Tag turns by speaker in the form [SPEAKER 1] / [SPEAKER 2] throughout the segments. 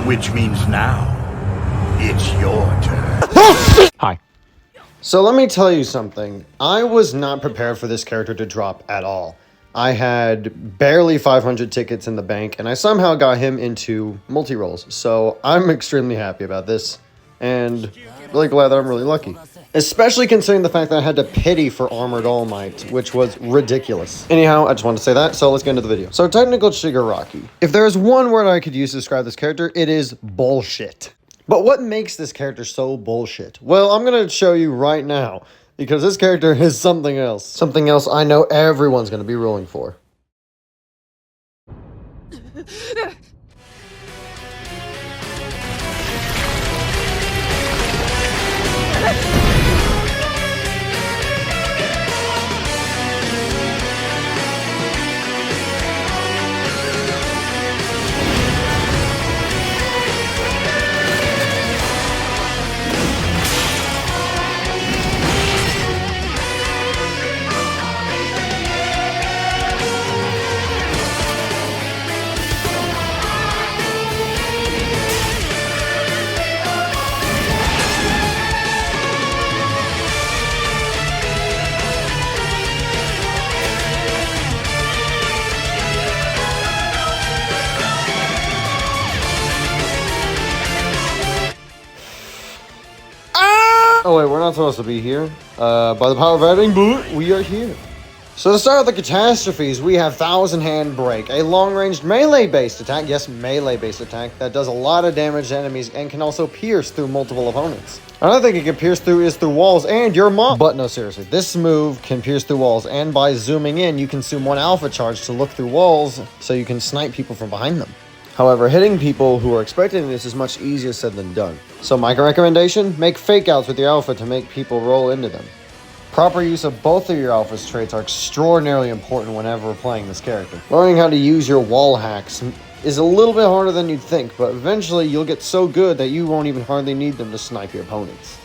[SPEAKER 1] Which means now, it's your turn.
[SPEAKER 2] Hi. So let me tell you something. I was not prepared for this character to drop at all. I had barely 500 tickets in the bank, and I somehow got him into multi-rolls. So I'm extremely happy about this, and really glad that I'm really lucky. Especially considering the fact that I had to pity for Armored All Might, which was ridiculous. Anyhow, I just wanted to say that, so let's get into the video. So Technical Shigaraki. If there's one word I could use to describe this character, it is bullshit. But what makes this character so bullshit? Well, I'm gonna show you right now, because this character is something else. Something else I know everyone's gonna be rolling for. Oh wait, we're not supposed to be here. By the power of editing, we are here. So to start with the catastrophes, we have Thousand Hand Break, a long-range melee-based attack, yes, melee-based attack, that does a lot of damage to enemies and can also pierce through multiple opponents. Another thing it can pierce through is through walls and your mom. But no, seriously, this move can pierce through walls, and by zooming in, you consume one alpha charge to look through walls so you can snipe people from behind them. However, hitting people who are expecting this is much easier said than done. So my recommendation, make fake outs with your alpha to make people roll into them. Proper use of both of your alpha's traits are extraordinarily important whenever playing this character. Learning how to use your wall hacks is a little bit harder than you'd think, but eventually you'll get so good that you won't even hardly need them to snipe your opponents.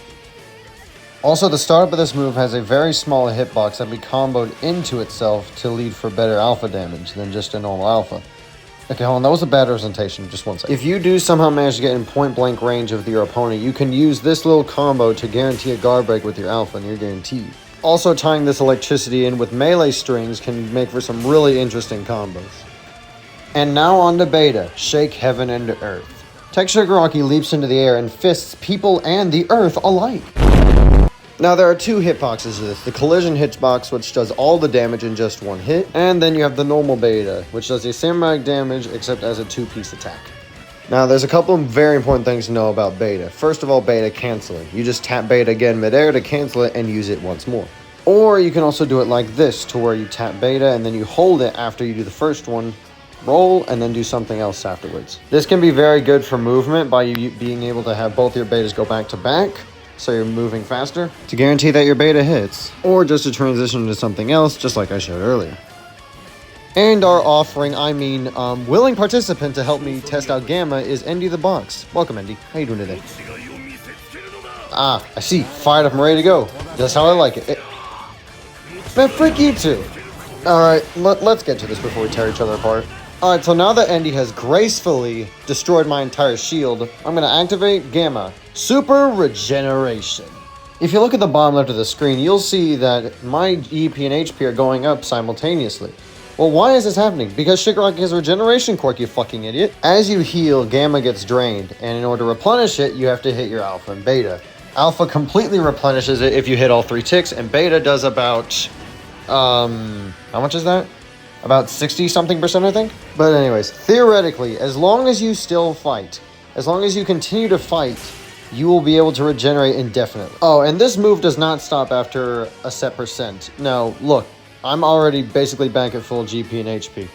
[SPEAKER 2] Also, the startup of this move has a very small hitbox that can be comboed into itself to lead for better alpha damage than just a normal alpha. Okay, hold on, that was a bad representation, just one second. If you do somehow manage to get in point blank range of your opponent, you can use this little combo to guarantee a guard break with your alpha, and you're guaranteed. Also, tying this electricity in with melee strings can make for some really interesting combos. And now on to beta, Shake Heaven and Earth. Tech Shigaraki leaps into the air and fists people and the earth alike. Now there are two hitboxes to this, the collision hitbox, which does all the damage in just one hit, and then you have the normal beta, which does the same amount of damage except as a two-piece attack. Now there's a couple of very important things to know about beta. First of all, beta canceling. You just tap beta again midair to cancel it and use it once more. Or you can also do it like this, to where you tap beta and then you hold it after you do the first one, roll, and then do something else afterwards. This can be very good for movement by you being able to have both your betas go back to back, so you're moving faster, to guarantee that your beta hits, or just to transition to something else, just like I showed earlier. And our offering, willing participant to help me test out Gamma is EndyTheBox. Welcome, Endy. How you doing today? Ah, I see. Fired up and ready to go. Just how I like it. Man, freak you too. Alright, let's get to this before we tear each other apart. Alright, so now that Endy has gracefully destroyed my entire shield, I'm going to activate Gamma. Super Regeneration. If you look at the bottom left of the screen, you'll see that my EP and HP are going up simultaneously. Well, why is this happening? Because Shigaraki has a regeneration quirk, you fucking idiot. As you heal, Gamma gets drained, and in order to replenish it, you have to hit your Alpha and Beta. Alpha completely replenishes it if you hit all 3 ticks, and Beta does about, how much is that? About 60-something%, I think? But anyways, theoretically, as long as you still fight, as long as you continue to fight, you will be able to regenerate indefinitely. Oh, and this move does not stop after a set percent. No, look, I'm already basically back at full GP and HP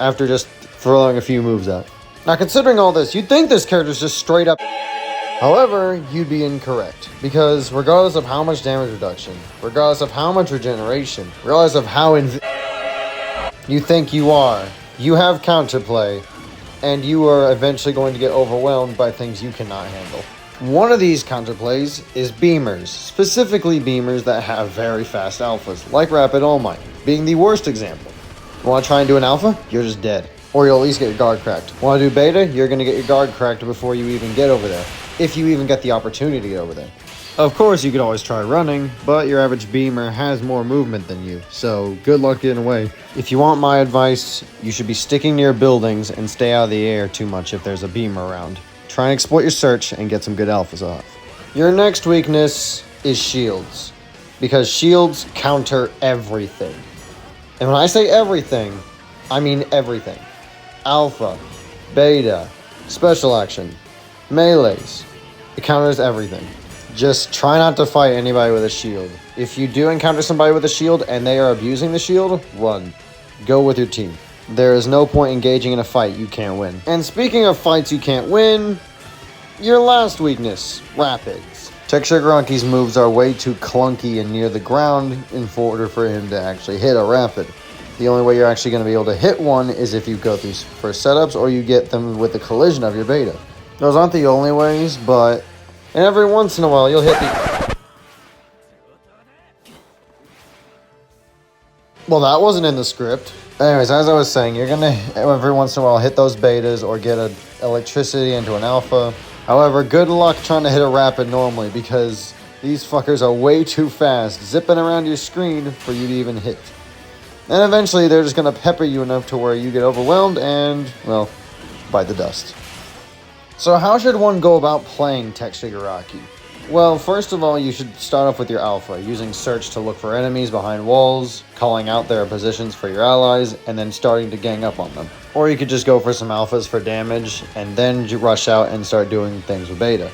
[SPEAKER 2] after just throwing a few moves out. Now, considering all this, you'd think this character's just straight up. However, you'd be incorrect, because regardless of how much damage reduction, regardless of how much regeneration, regardless of how you think you are, you have counterplay, and you are eventually going to get overwhelmed by things you cannot handle. One of these counterplays is beamers, specifically beamers that have very fast alphas, like Rapid All Might, being the worst example. You want to try and do an alpha? You're just dead. or you'll at least get your guard cracked. Want to do beta? You're going to get your guard cracked before you even get over there, if you even get the opportunity to get over there. Of course, you could always try running, but your average beamer has more movement than you, so good luck getting away. If you want my advice, you should be sticking near buildings and stay out of the air too much if there's a beamer around. Try and exploit your search and get some good alphas off. Your next weakness is shields, because shields counter everything. And when I say everything, I mean everything. Alpha, beta, special action, melees. It counters everything. Just try not to fight anybody with a shield. If you do encounter somebody with a shield and they are abusing the shield, run. Go with your team. There is no point engaging in a fight you can't win. And speaking of fights you can't win, your last weakness, rapids. Tech Shigaraki's moves are way too clunky and near the ground in order for him to actually hit a rapid. The only way you're actually going to be able to hit one is if you go through first setups or you get them with the collision of your beta. Those aren't the only ways, but... and every once in a while, you'll hit the... well, that wasn't in the script. Anyways, as I was saying, you're gonna, every once in a while, hit those betas or get an electricity into an alpha. However, good luck trying to hit a rapid normally, because these fuckers are way too fast, zipping around your screen for you to even hit. And eventually, they're just gonna pepper you enough to where you get overwhelmed and, well, bite the dust. So how should one go about playing Tech Shigaraki? Well, first of all, you should start off with your alpha, using search to look for enemies behind walls, calling out their positions for your allies, and then starting to gang up on them. Or you could just go for some alphas for damage, and then rush out and start doing things with beta.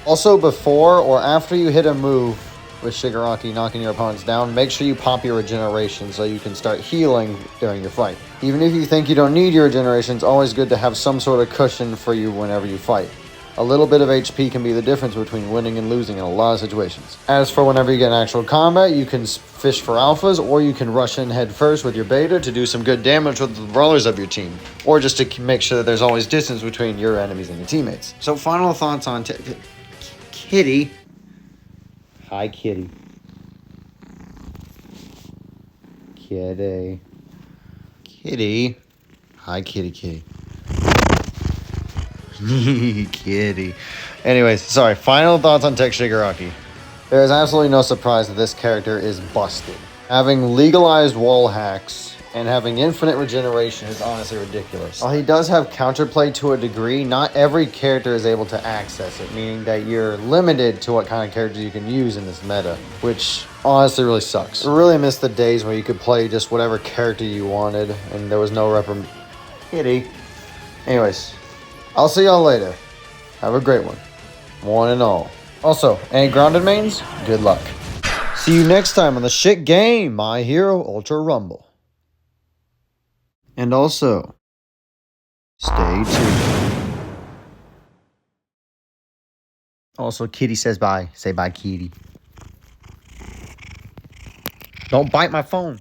[SPEAKER 2] Also, before or after you hit a move with Shigaraki knocking your opponents down, make sure you pop your regeneration so you can start healing during your fight. Even if you think you don't need your regeneration, it's always good to have some sort of cushion for you whenever you fight. A little bit of HP can be the difference between winning and losing in a lot of situations. As for whenever you get in actual combat, you can fish for alphas, or you can rush in head first with your beta to do some good damage with the brawlers of your team, or just to make sure that there's always distance between your enemies and your teammates. So final thoughts on Kitty. Hi, Kitty. Kitty. Kitty. Hi, Kitty, Kitty. Kitty. Anyways, sorry. Final thoughts on Tech Shigaraki. There is absolutely no surprise that this character is busted. Having legalized wall hacks and having infinite regeneration is honestly ridiculous. While he does have counterplay to a degree, not every character is able to access it, meaning that you're limited to what kind of characters you can use in this meta, which honestly really sucks. I really miss the days where you could play just whatever character you wanted and there was no Kitty. Anyways, I'll see y'all later. Have a great one and all. Also, any grounded mains? Good luck. See you next time on the shit game, My Hero Ultra Rumble. And also, stay tuned. Also, Kitty says bye. Say bye, Kitty. Don't bite my phone.